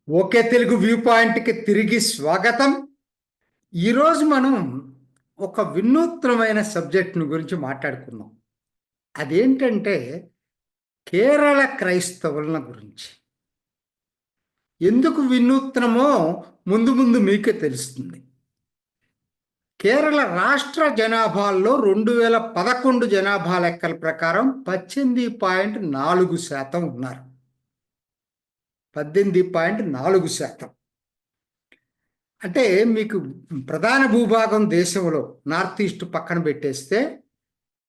Okay Telugu view పాయింట్కి తిరిగి స్వాగతం. ఈరోజు మనం ఒక వినూత్నమైన సబ్జెక్ట్ను గురించి మాట్లాడుకుందాం. అదేంటంటే కేరళ క్రైస్తవుల గురించి. ఎందుకు వినూత్నమో ముందు ముందు మీకే తెలుస్తుంది. కేరళ రాష్ట్ర జనాభాలో 2011 జనాభా లెక్కల ప్రకారం 18.4% ఉన్నారు. 18.4%. అంటే మీకు ప్రధాన భూభాగం దేశంలో నార్త్ ఈస్ట్ పక్కన పెట్టేస్తే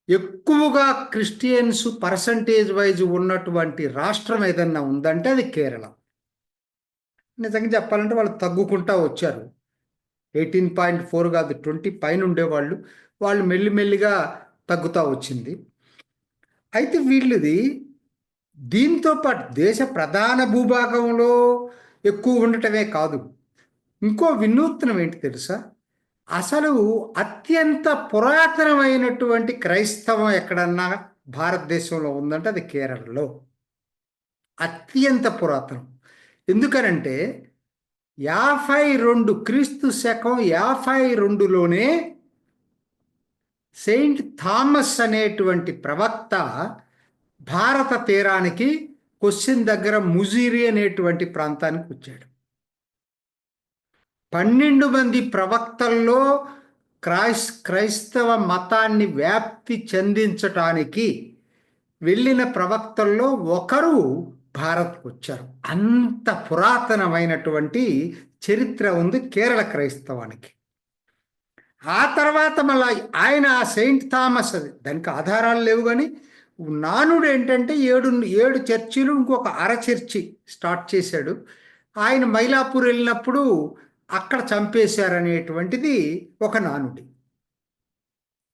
ఎక్కువగా క్రిస్టియన్స్ పర్సంటేజ్ వైజ్ ఉన్నటువంటి రాష్ట్రం ఏదన్నా ఉందంటే అది కేరళ. నిజంగా చెప్పాలంటే వాళ్ళు తగ్గుకుంటా వచ్చారు. 18.4 కాదు, 20 పైన ఉండేవాళ్ళు. వాళ్ళు మెల్లిమెల్లిగా తగ్గుతూ వచ్చింది. అయితే వీళ్ళది దీంతో పాటు దేశ ప్రధాన భూభాగంలో ఎక్కువ ఉండటమే కాదు, ఇంకో వినూత్నం ఏంటి తెలుసా? అసలు అత్యంత పురాతనమైనటువంటి క్రైస్తవం ఎక్కడన్నా భారతదేశంలో ఉందంటే అది కేరళలో. అత్యంత పురాతనం. ఎందుకనంటే 52 క్రీస్తు శకం 52లోనే సెయింట్ థామస్ అనేటువంటి ప్రవక్త భారత తీరానికి కొచ్చిన్ దగ్గర ముజిరి అనేటువంటి ప్రాంతానికి వచ్చాడు. 12 మంది ప్రవక్తల్లో క్రైస్తవ మతాన్ని వ్యాప్తి చెందించటానికి వెళ్ళిన ప్రవక్తల్లో ఒకరు భారత్కు వచ్చారు. అంత పురాతనమైనటువంటి చరిత్ర ఉంది కేరళ క్రైస్తవానికి. ఆ తర్వాత మళ్ళీ ఆయన సెయింట్ థామస్, దానికి ఆధారాలు లేవు కానీ నానుడు ఏంటంటే 7 చర్చిలు ఇంకొక అర చర్చి స్టార్ట్ చేశాడు. ఆయన మైలాపూర్ వెళ్ళినప్పుడు అక్కడ చంపేశారనేటువంటిది ఒక నానుడి.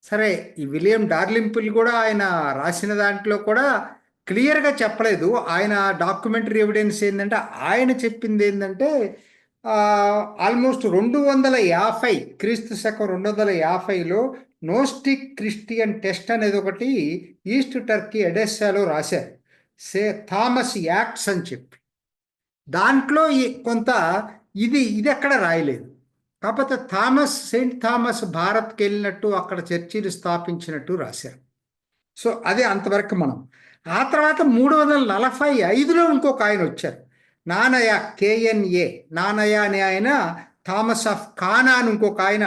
సరే, ఈ విలియం డార్లింపుల్ కూడా ఆయన రాసిన దాంట్లో కూడా క్లియర్గా చెప్పలేదు. ఆయన డాక్యుమెంటరీ ఎవిడెన్స్ ఏంటంటే ఆయన చెప్పింది ఏంటంటే ఆల్మోస్ట్ 250 క్రీస్తు శకం 250లో నోస్టిక్ క్రిస్టియన్ టెస్ట్ అనేది ఒకటి ఈస్ట్ టర్కీ ఎడెస్సాలో రాశారు. థామస్ యాక్ట్స్ అని చెప్పి దాంట్లో కొంత ఇది ఎక్కడ రాయలేదు. కాకపోతే సెయింట్ థామస్ భారత్కి వెళ్ళినట్టు అక్కడ చర్చిలు స్థాపించినట్టు రాశారు. సో అదే అంతవరకు మనం. ఆ తర్వాత 345లో ఇంకొక ఆయన వచ్చారు, నానయ, KNA, నానయ అనే ఆయన. థామస్ ఆఫ్ కానా అని ఇంకొక ఆయన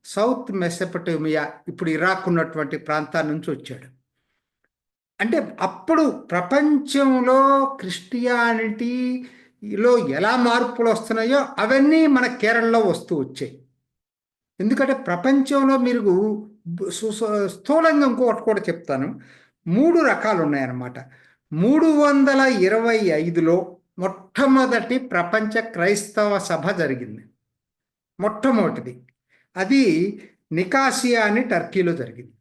సౌత్ మెసపటోమియా, ఇప్పుడు ఇరాక్ ఉన్నటువంటి ప్రాంతాల నుంచి వచ్చాడు. అంటే అప్పుడు ప్రపంచంలో క్రిస్టియానిటీలో ఎలా మార్పులు వస్తున్నాయో అవన్నీ మన కేరళలో వస్తూ వచ్చాయి. ఎందుకంటే ప్రపంచంలో మీరు స్థూలంగా ఇంకొకటి కూడా చెప్తాను. 3 రకాలు ఉన్నాయన్నమాట. 325లో మొట్టమొదటి ప్రపంచ క్రైస్తవ సభ జరిగింది. మొట్టమొదటిది అది నికాసియా అని టర్కీలో జరిగింది.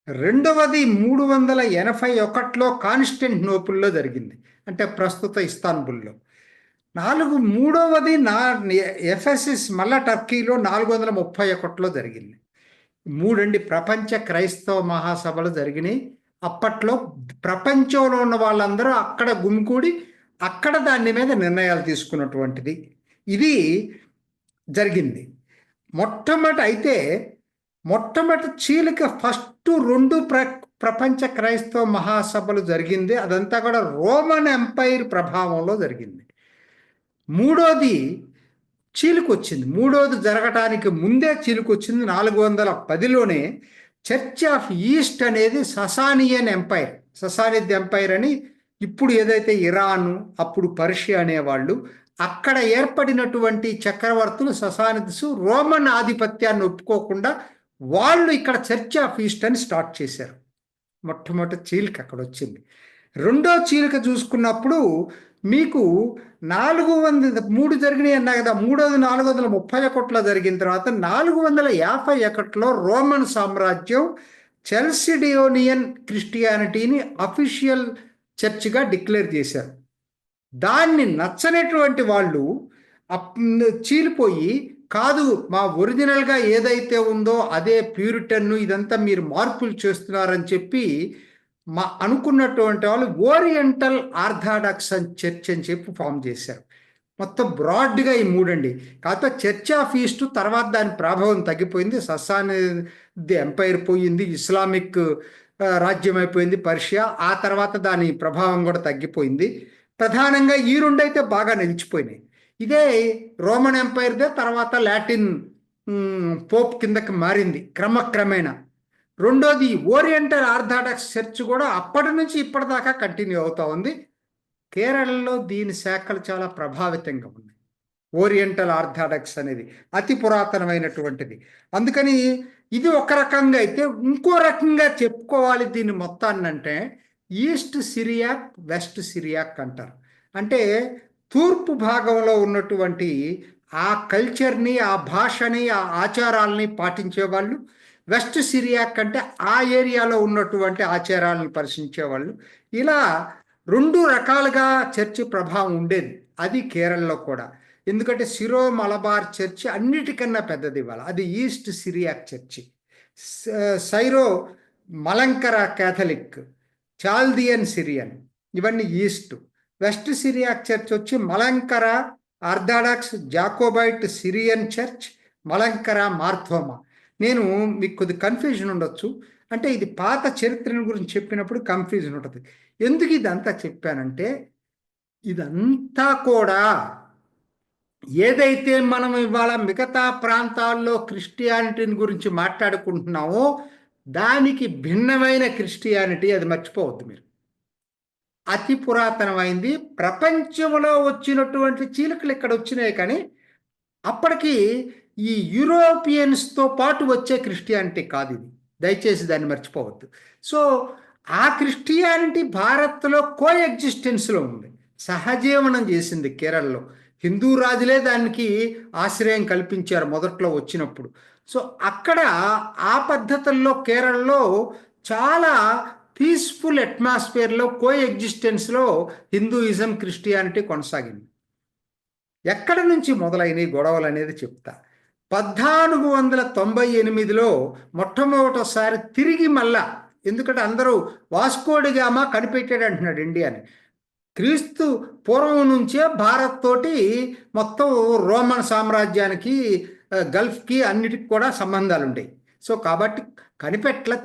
రెండవది 381లో కాన్స్టాంటినోపుల్లో జరిగింది, అంటే ప్రస్తుత ఇస్తాన్బుల్లో. మూడవది ఎఫెసస్, మళ్ళా టర్కీలో 431లో జరిగింది. 3 ప్రపంచ క్రైస్తవ మహాసభలు జరిగినాయి. అప్పట్లో ప్రపంచంలో ఉన్న వాళ్ళందరూ అక్కడ గుమికూడి అక్కడ దాని మీద నిర్ణయాలు తీసుకున్నటువంటిది ఇది జరిగింది. మొట్టమొదటి చీలిక ఫస్ట్ 2 ప్రపంచ క్రైస్తవ మహాసభలు జరిగింది. అదంతా కూడా రోమన్ ఎంపైర్ ప్రభావంలో జరిగింది. మూడోది చీలికొచ్చింది. మూడోది జరగటానికి ముందే చీలికొచ్చింది 410లోనే. చర్చ్ ఆఫ్ ఈస్ట్ అనేది ససానియన్ ఎంపైర్, ససానిద్ ఎంపైర్ అని, ఇప్పుడు ఏదైతే ఇరాన్, అప్పుడు పర్షియా అనేవాళ్ళు, అక్కడ ఏర్పడినటువంటి చక్రవర్తులు ససానిద్స్ రోమన్ ఆధిపత్యాన్ని ఒప్పుకోకుండా వాళ్ళు ఇక్కడ చర్చ్ ఆఫ్ ఈస్ట్ అని స్టార్ట్ చేశారు. మొట్టమొదటి చీలిక అక్కడ వచ్చింది. రెండో చీలిక చూసుకున్నప్పుడు మీకు 403 జరిగినాయి అన్నా కదా. మూడోది 431లో జరిగిన తర్వాత 451లో రోమన్ సామ్రాజ్యం చెల్సిడియోనియన్ క్రిస్టియానిటీని అఫీషియల్ చర్చ్గా డిక్లేర్ చేశారు. దాన్ని నచ్చనటువంటి వాళ్ళు చీలిపోయి, కాదు మా ఒరిజినల్గా ఏదైతే ఉందో అదే ప్యూరిటన్ను, ఇదంతా మీరు మార్పులు చేస్తున్నారని చెప్పి అనుకున్నటువంటి వాళ్ళు ఓరియంటల్ ఆర్థాడాక్స్ చర్చ్ అని చెప్పి ఫామ్ చేశారు. మొత్తం బ్రాడ్గా ఈ మూడండి. కాకపోతే చర్చ్ ఆఫ్ ఈస్ట్ తర్వాత దాని ప్రభావం తగ్గిపోయింది. సస్సానిది ఎంపైర్ పోయింది, ఇస్లామిక్ రాజ్యం అయిపోయింది పర్షియా. ఆ తర్వాత దాని ప్రభావం కూడా తగ్గిపోయింది. ప్రధానంగా ఈ రెండు అయితే బాగా నిలిచిపోయినాయి. ఇదే రోమన్ ఎంపైర్దే తర్వాత లాటిన్ పోప్ కిందకి మారింది క్రమక్రమేణా. రెండోది ఓరియంటల్ ఆర్థాడాక్స్ చర్చ్ కూడా అప్పటి నుంచి ఇప్పటిదాకా కంటిన్యూ అవుతా ఉంది. కేరళలో దీని శాఖలు చాలా ప్రభావితంగా ఉన్నాయి. ఓరియంటల్ ఆర్థాడాక్స్ అనేది అతి పురాతనమైనటువంటిది. అందుకని ఇది ఒక రకంగా అయితే, ఇంకో రకంగా చెప్పుకోవాలి దీన్ని మొత్తాన్ని అంటే ఈస్ట్ సిరియాక్, వెస్ట్ సిరియాక్ అంటారు. అంటే తూర్పు భాగంలో ఉన్నటువంటి ఆ కల్చర్ని, ఆ భాషని, ఆ ఆచారాలని పాటించేవాళ్ళు. వెస్ట్ సిరియాక్ అంటే ఆ ఏరియాలో ఉన్నటువంటి ఆచారాలను పరిశీలించేవాళ్ళు. ఇలా రెండు రకాలుగా చర్చి ప్రభావం ఉండేది. అది కేరళలో కూడా. ఎందుకంటే సిరో మలబార్ చర్చి అన్నిటికన్నా పెద్దది ఇవాళ. అది east Syriac church. Syro Malankara Catholic, Chaldean Syrian ఇవన్నీ ఈస్ట్. వెస్ట్ సిరియాక్ చర్చ్ వచ్చి Malankara Orthodox, Jacobite Syrian church, Malankara Marthoma. నేను మీకు కొద్ది కన్ఫ్యూజన్ ఉండొచ్చు. అంటే ఇది పాత చరిత్రను గురించి చెప్పినప్పుడు కన్ఫ్యూజన్ ఉంటుంది. ఎందుకు ఇదంతా చెప్పానంటే, ఇదంతా కూడా ఏదైతే మనం ఇవాళ మిగతా ప్రాంతాల్లో క్రిస్టియానిటీని గురించి మాట్లాడుకుంటున్నామో దానికి భిన్నమైన క్రిస్టియానిటీ, అది మర్చిపోవద్దు మీరు. అతి పురాతనమైంది. ప్రపంచంలో వచ్చినటువంటి చీలికలు ఇక్కడ వచ్చినాయి, కానీ అప్పటికి ఈ యూరోపియన్స్తో పాటు వచ్చే క్రిస్టియానిటీ కాదు ఇది. దయచేసి దాన్ని మర్చిపోవద్దు. సో ఆ క్రిస్టియానిటీ భారత్లో కో ఎగ్జిస్టెన్స్లో ఉంది, సహజీవనం చేసింది కేరళలో. హిందూ రాజులే దానికి ఆశ్రయం కల్పించారు మొదట్లో వచ్చినప్పుడు. సో అక్కడ ఆ పద్ధతుల్లో కేరళలో చాలా పీస్ఫుల్ అట్మాస్ఫియర్లో కో ఎగ్జిస్టెన్స్లో హిందూయిజం, క్రిస్టియానిటీ కొనసాగింది. ఎక్కడ నుంచి మొదలైన గొడవలు అనేది చెప్తా. 1498లో మొట్టమొదటిసారి తిరిగి మళ్ళా, ఎందుకంటే అందరూ వాస్కోడిగామా కనిపెట్టాడు అంటున్నాడు ఇండియాని. క్రీస్తు పూర్వం నుంచే భారత్ తోటి మొత్తం రోమన్ సామ్రాజ్యానికి, గల్ఫ్కి అన్నిటికి కూడా సంబంధాలు ఉండేవి. సో కాబట్టి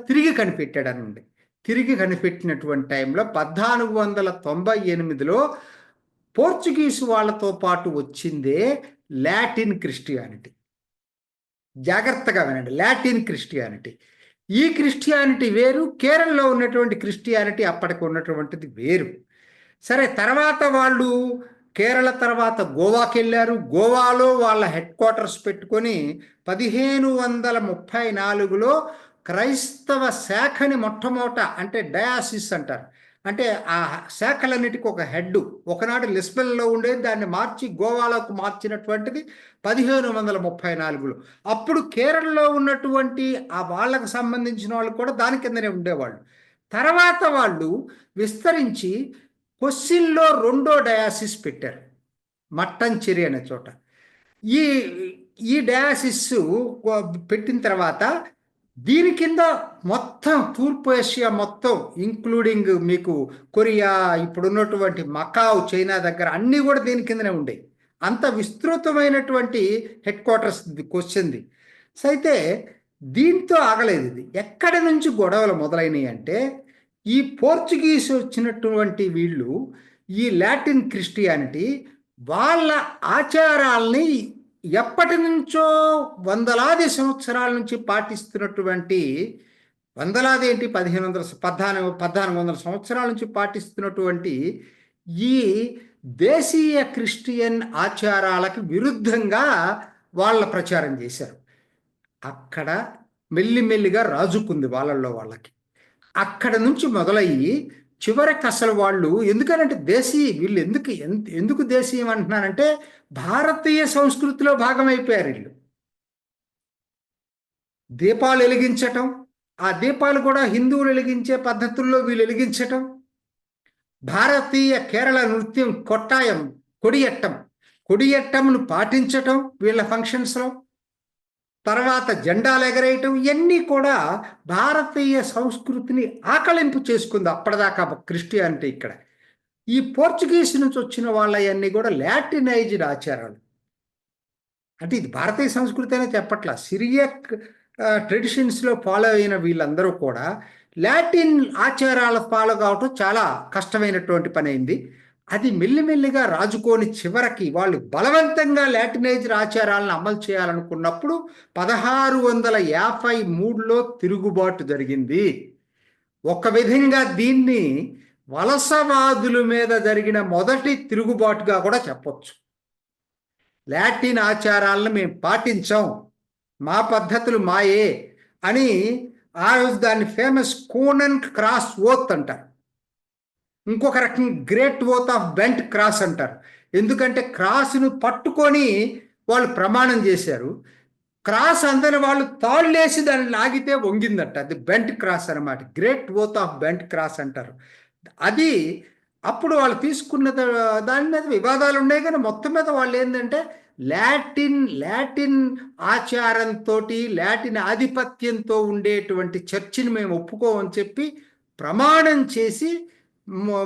తిరిగి కనిపెట్టాడు అని ఉండే. తిరిగి కనిపెట్టినటువంటి టైంలో 1498లో పోర్చుగీసు వాళ్ళతో పాటు వచ్చిందే లాటిన్ క్రిస్టియానిటీ. జాగ్రత్తగా వినండి, లాటిన్ క్రిస్టియానిటీ. ఈ క్రిస్టియానిటీ వేరు, కేరళలో ఉన్నటువంటి క్రిస్టియానిటీ అప్పటికి ఉన్నటువంటిది వేరు. సరే, తర్వాత వాళ్ళు కేరళ తర్వాత గోవాకి వెళ్ళారు. గోవాలో వాళ్ళ హెడ్ క్వార్టర్స్ పెట్టుకొని 1534లో క్రైస్తవ శాఖని మొట్టమొదట, అంటే డయాసిస్ అంటారు, అంటే ఆ శాఖలన్నిటికీ ఒక హెడ్. ఒకనాడు లిస్బన్లో ఉండేది, దాన్ని మార్చి గోవాలోకి మార్చినటువంటిది 1534లో. అప్పుడు కేరళలో ఉన్నటువంటి ఆ వాళ్ళకు సంబంధించిన వాళ్ళు కూడా దాని కిందనే ఉండేవాళ్ళు. తర్వాత వాళ్ళు విస్తరించి కొచ్చిన్లో రెండో డయాసిస్ పెట్టారు, మట్టంచెరి అనే చోట. ఈ ఈ డయాసిస్ పెట్టిన తర్వాత దీని కింద మొత్తం తూర్పు ఏషియా మొత్తం, ఇంక్లూడింగ్ మీకు కొరియా, ఇప్పుడున్నటువంటి మకావ్, చైనా దగ్గర అన్నీ కూడా దీని కిందనే ఉండేవి. అంత విస్తృతమైనటువంటి హెడ్ క్వార్టర్స్ క్వశ్చన్ది. అయితే దీంతో ఆగలేదు. ఇది ఎక్కడి నుంచి గొడవలు మొదలైనవి అంటే, ఈ పోర్చుగీస్ వచ్చినటువంటి వీళ్ళు, ఈ లాటిన్ క్రిస్టియానిటీ వాళ్ళ ఆచారాల్ని ఎప్పటి నుంచో వందలాది సంవత్సరాల నుంచి పాటిస్తున్నటువంటి, వందలాది ఏంటి, 1400 సంవత్సరాల నుంచి పాటిస్తున్నటువంటి ఈ దేశీయ క్రిస్టియన్ ఆచారాలకు విరుద్ధంగా వాళ్ళ ప్రచారం చేశారు. అక్కడ మెల్లిమెల్లిగా రాజుకుంది వాళ్ళకి. అక్కడ నుంచి మొదలయ్యి చివరికి అసలు వాళ్ళు, ఎందుకనంటే వీళ్ళు ఎందుకు దేశీయం అంటున్నారంటే భారతీయ సంస్కృతిలో భాగమైపోయారు వీళ్ళు. దీపాలు వెలిగించటం, ఆ దీపాలు కూడా హిందువులు వెలిగించే పద్ధతుల్లో వీళ్ళు వెలిగించటం, భారతీయ కేరళ నృత్యం కొట్టాయం, కొడియట్టంను పాటించటం వీళ్ళ ఫంక్షన్స్లో. తర్వాత జెండాలు ఎగరేయటం, ఇవన్నీ కూడా భారతీయ సంస్కృతిని ఆకళింపు చేసుకుంది అప్పటిదాకా క్రిస్టియానిటీ. ఇక్కడ ఈ పోర్చుగీస్ నుంచి వచ్చిన వాళ్ళవన్నీ కూడా లాటినైజ్డ్ ఆచారాలు. అంటే ఇది భారతీయ సంస్కృతి అనే చెప్పట్లా, సిరియక్ ట్రెడిషన్స్లో ఫాలో అయిన వీళ్ళందరూ కూడా లాటిన్ ఆచారాలు ఫాలో కావటం చాలా కష్టమైనటువంటి పని అయింది. అది మెల్లిమెల్లిగా రాజుకోని చివరికి వాళ్ళు బలవంతంగా లాటినైజ్డ్ ఆచారాలను అమలు చేయాలనుకున్నప్పుడు 1653లో తిరుగుబాటు జరిగింది. ఒక విధంగా దీన్ని వలసవాదుల మీద జరిగిన మొదటి తిరుగుబాటుగా కూడా చెప్పొచ్చు. లాటిన్ ఆచారాలను మేము పాటించాం, మా పద్ధతులు మాయే అని ఆ రోజు దాన్ని ఫేమస్ కోనన్ క్రాస్ ఓత్ అంటారు. ఇంకొక రకంగా great oath of bent cross అంటారు. ఎందుకంటే క్రాస్ను పట్టుకొని వాళ్ళు ప్రమాణం చేశారు. క్రాస్ అందని వాళ్ళు తాళ్ళేసి దాన్ని లాగితే వంగిందట. అది బెంట్ క్రాస్ అనమాట. Great oath of bent cross అంటారు. అది అప్పుడు వాళ్ళు తీసుకున్న దాని మీద వివాదాలు ఉన్నాయి, కానీ మొత్తం మీద వాళ్ళు ఏంటంటే లాటిన్ ఆచారంతో, లాటిన్ ఆధిపత్యంతో ఉండేటువంటి చర్చిని మేము ఒప్పుకోమని చెప్పి ప్రమాణం చేసి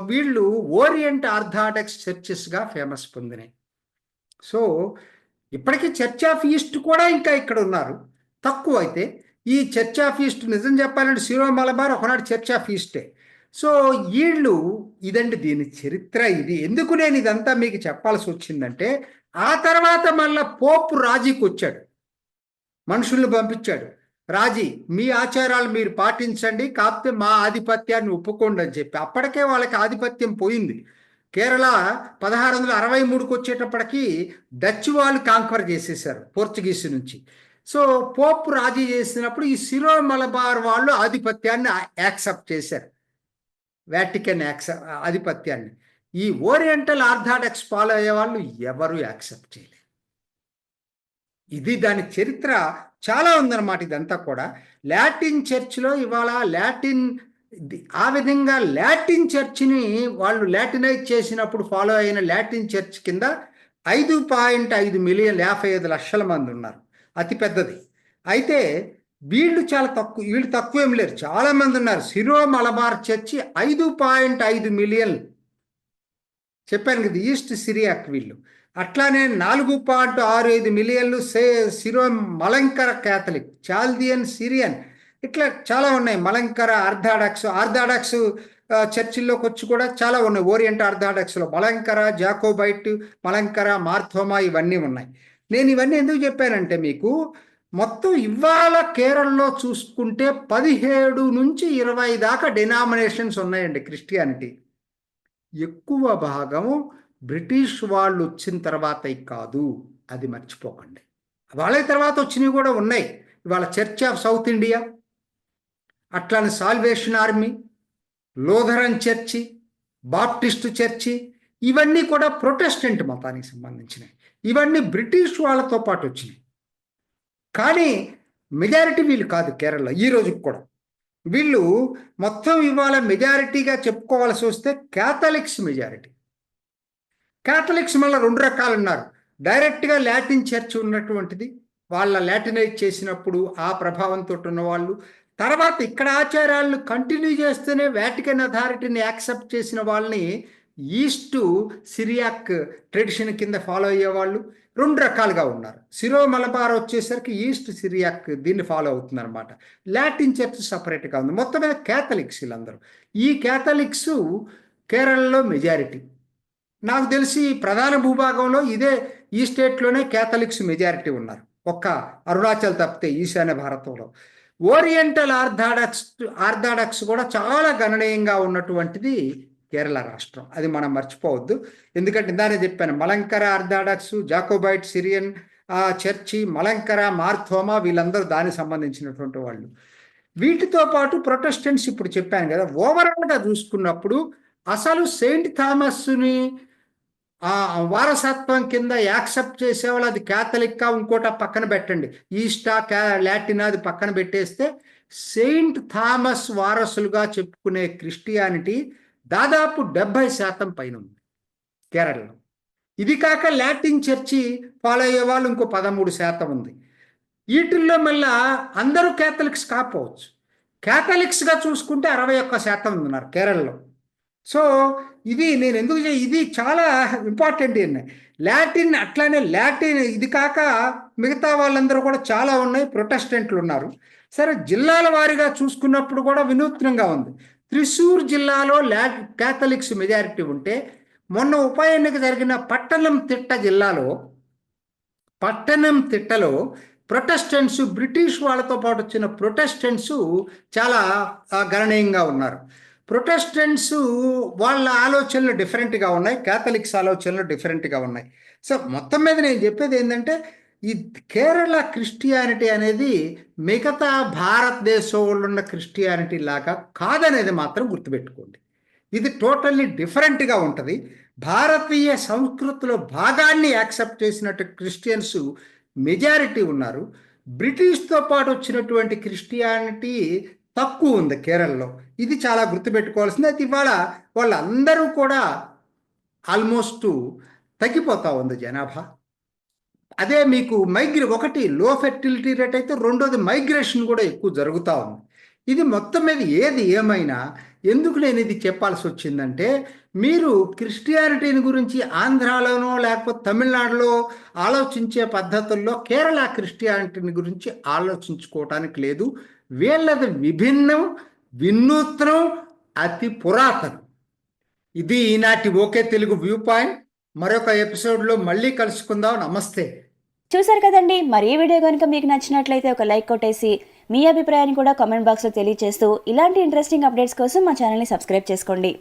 వీళ్ళు ఓరియంట్ ఆర్థాడాక్స్ చర్చెస్గా ఫేమస్ పొందినాయి. సో ఇప్పటికీ చర్చ్ ఆఫ్ ఈస్ట్ కూడా ఇంకా ఇక్కడ ఉన్నారు, తక్కువ. అయితే ఈ చర్చ్ ఆఫ్ ఈస్ట్ నిజం చెప్పాలంటే సిరో మలబార్ ఒకనాడు చర్చ్ ఆఫ్ ఈస్టే. సో వీళ్ళు ఇదండి దీని చరిత్ర. ఇది ఎందుకు నేను ఇదంతా మీకు చెప్పాల్సి వచ్చిందంటే, ఆ తర్వాత మళ్ళా పోపు రాజీకి వచ్చాడు, మనుషుల్ని పంపించాడు. రాజీ, మీ ఆచారాలు మీరు పాటించండి, కాకపోతే మా ఆధిపత్యాన్ని ఒప్పుకోండి అని చెప్పి. అప్పటికే వాళ్ళకి ఆధిపత్యం పోయింది. కేరళ 1663కు వచ్చేటప్పటికి డచ్ వాళ్ళు కాంక్వర్ చేసేసారు పోర్చుగీస్ నుంచి. సో పోప్ రాజీ చేసినప్పుడు ఈ సిరో మలబార్ వాళ్ళు ఆధిపత్యాన్ని యాక్సెప్ట్ చేశారు, వాటికన్ ఆధిపత్యాన్ని. ఈ ఓరియంటల్ ఆర్థాడాక్స్ ఫాలో అయ్యే వాళ్ళు ఎవరు యాక్సెప్ట్ చేయలేరు. ఇది దాని చరిత్ర చాలా ఉందన్నమాట. ఇదంతా కూడా లాటిన్ చర్చ్లో ఇవాళ ఆ విధంగా లాటిన్ చర్చ్ని వాళ్ళు లాటినైజ్ చేసినప్పుడు ఫాలో అయిన లాటిన్ చర్చ్ కింద 5.5 మిలియన్ 55 లక్షల మంది ఉన్నారు, అతి పెద్దది. అయితే వీళ్ళు చాలా తక్కువ, వీళ్ళు తక్కువ ఏం లేరు, చాలా మంది ఉన్నారు. సిరో మలబార్ చర్చి 5.5 మిలియన్ చెప్పాను కదా, ఈస్ట్ సిరియాక్ వీళ్ళు. అట్లానే 4.65 మిలియన్లు Syro Malankara Catholic, Chaldean Syrian, ఇట్లా చాలా ఉన్నాయి. మలంకర ఆర్థాడాక్స్ చర్చిల్లోకి వచ్చి కూడా చాలా ఉన్నాయి. ఓరియంట్ ఆర్థాడాక్స్లో మలంకర, జాకోబైట్, మలంకర, మార్థోమా ఇవన్నీ ఉన్నాయి. నేను ఇవన్నీ ఎందుకు చెప్పానంటే మీకు, మొత్తం ఇవాళ కేరళలో చూసుకుంటే 17 నుంచి 20 దాకా డినామినేషన్స్ ఉన్నాయండి క్రిస్టియానిటీ. ఎక్కువ భాగం బ్రిటిష్ వాళ్ళు వచ్చిన తర్వాత కాదు, అది మర్చిపోకండి. వాళ్ళ తర్వాత వచ్చినవి కూడా ఉన్నాయి. ఇవాళ చర్చ్ ఆఫ్ సౌత్ ఇండియా, అట్లానే salvation army, Lutheran church, Baptist church, ఇవన్నీ కూడా ప్రొటెస్టెంట్ మతానికి సంబంధించినవి. ఇవన్నీ బ్రిటిష్ వాళ్ళతో పాటు వచ్చినాయి. కానీ మెజారిటీ వీళ్ళు కాదు కేరళ ఈ రోజుకి కూడా. వీళ్ళు మొత్తం ఇవాళ మెజారిటీగా చెప్పుకోవాల్సి వస్తే క్యాథలిక్స్ మెజారిటీ. క్యాథలిక్స్ మళ్ళీ 2 రకాలు ఉన్నారు. డైరెక్ట్గా లాటిన్ చర్చ్ ఉన్నటువంటిది, వాళ్ళ లాటినైజ్ చేసినప్పుడు ఆ ప్రభావంతో ఉన్నవాళ్ళు. తర్వాత ఇక్కడ ఆచారాలను కంటిన్యూ చేస్తూనే వాటికన్ అథారిటీని యాక్సెప్ట్ చేసిన వాళ్ళని ఈస్ట్ సిరియాక్ ట్రెడిషన్ కింద ఫాలో అయ్యేవాళ్ళు 2 రకాలుగా ఉన్నారు. సిరో మలబార్ వచ్చేసరికి ఈస్ట్ సిరియాక్ దీన్ని ఫాలో అవుతుంది అనమాట. లాటిన్ చర్చ్ సపరేట్గా ఉంది. మొత్తం మీద క్యాథలిక్స్ వీళ్ళందరూ. ఈ క్యాథలిక్స్ కేరళలో మెజారిటీ. నాకు తెలిసి ప్రధాన భూభాగంలో ఈ స్టేట్లోనే క్యాథలిక్స్ మెజారిటీ ఉన్నారు, ఒక్క అరుణాచల్ తప్పితే ఈశాన్య భారతంలో. ఓరియంటల్ ఆర్థాడాక్స్ కూడా చాలా గణనీయంగా ఉన్నటువంటిది కేరళ రాష్ట్రం. అది మనం మర్చిపోవద్దు. ఎందుకంటే ఇందానే చెప్పాను, Malankara Orthodox, Jacobite Syrian church, Malankara, మార్థోమా, వీళ్ళందరూ దానికి సంబంధించినటువంటి వాళ్ళు. వీటితో పాటు ప్రొటెస్టెంట్స్ ఇప్పుడు చెప్పాను కదా. ఓవరాల్గా చూసుకున్నప్పుడు అసలు సెయింట్ థామస్ని వారసత్వం కింద యాక్సెప్ట్ చేసేవాళ్ళు అది క్యాథలిక్గా, ఇంకోట పక్కన పెట్టండి, ఈస్టా లాటిన్ అది పక్కన పెట్టేస్తే, సెయింట్ థామస్ వారసులుగా చెప్పుకునే క్రిస్టియానిటీ దాదాపు 70% పైన ఉంది కేరళలో. ఇది కాక లాటిన్ చర్చి ఫాలో అయ్యే వాళ్ళు ఇంకో 13% ఉంది. వీటిల్లో మళ్ళా అందరూ క్యాథలిక్స్ కాకపోవచ్చు. క్యాథలిక్స్గా చూసుకుంటే 61% ఉన్నారు కేరళలో. సో ఇది నేను ఎందుకు ఇది చాలా ఇంపార్టెంట్ అండి. లాటిన్ అట్లానే లాటిన్ ఇది కాక మిగతా వాళ్ళందరూ కూడా చాలా ఉన్నాయి, ప్రొటెస్టెంట్లు ఉన్నారు. సరే, జిల్లాల వారీగా చూసుకున్నప్పుడు కూడా వినూత్నంగా ఉంది. త్రిశూర్ జిల్లాలో క్యాథలిక్స్ మెజారిటీ ఉంటే, మొన్న ఉప ఎన్నిక జరిగిన పట్టణం తిట్టలో ప్రొటెస్టెంట్స్, బ్రిటిష్ వాళ్ళతో పాటు వచ్చిన ప్రొటెస్టెంట్స్ చాలా గణనీయంగా ఉన్నారు. ప్రొటెస్టెంట్స్ వాళ్ళ ఆలోచనలు డిఫరెంట్గా ఉన్నాయి, క్యాథలిక్స్ ఆలోచనలు డిఫరెంట్గా ఉన్నాయి. సో మొత్తం మీద నేను చెప్పేది ఏంటంటే, ఈ కేరళ క్రిస్టియానిటీ అనేది మిగతా భారతదేశంలో ఉన్న క్రిస్టియానిటీ లాగా కాదనేది మాత్రం గుర్తుపెట్టుకోండి. ఇది టోటల్లీ డిఫరెంట్గా ఉంటుంది. భారతీయ సంస్కృతిలో భాగాన్ని యాక్సెప్ట్ చేసినట్టు క్రిస్టియన్స్ మెజారిటీ ఉన్నారు. బ్రిటిష్తో పాటు వచ్చినటువంటి క్రిస్టియానిటీ తక్కువ ఉంది కేరళలో. ఇది చాలా గుర్తుపెట్టుకోవాల్సింది. అయితే ఇవాళ వాళ్ళందరూ కూడా ఆల్మోస్ట్ తగ్గిపోతూ ఉంది జనాభా. అదే మీకు ఒకటి లో ఫెర్టిలిటీ రేట్ అయితే, రెండోది మైగ్రేషన్ కూడా ఎక్కువ జరుగుతూ ఉంది. ఇది మొత్తం మీద ఏది ఏమైనా ఎందుకు నేను ఇది చెప్పాల్సి వచ్చిందంటే, మీరు క్రిస్టియానిటీని గురించి ఆంధ్రాలోనో లేకపోతే తమిళనాడులో ఆలోచించే పద్ధతుల్లో కేరళ క్రిస్టియానిటీని గురించి ఆలోచించుకోవటానికి లేదు. వీళ్ళది విభిన్నం, వినూత్నం, అతి పురాతనం. ఇది ఈనాటి ఓకే తెలుగు వ్యూ పాయింట్. మరొక ఎపిసోడ్లో మళ్ళీ కలుసుకుందాం. నమస్తే. చూసారు కదండి, మరి ఈ వీడియో కనుక మీకు నచ్చినట్లయితే ఒక లైక్ కొట్టేసి మీ అభిప్రాయాన్ని కూడా కామెంట్ బాక్స్లో తెలియజేస్తూ ఇలాంటి ఇంట్రెస్టింగ్ అప్డేట్స్ కోసం మా ఛానల్ని సబ్స్క్రైబ్ చేసుకోండి.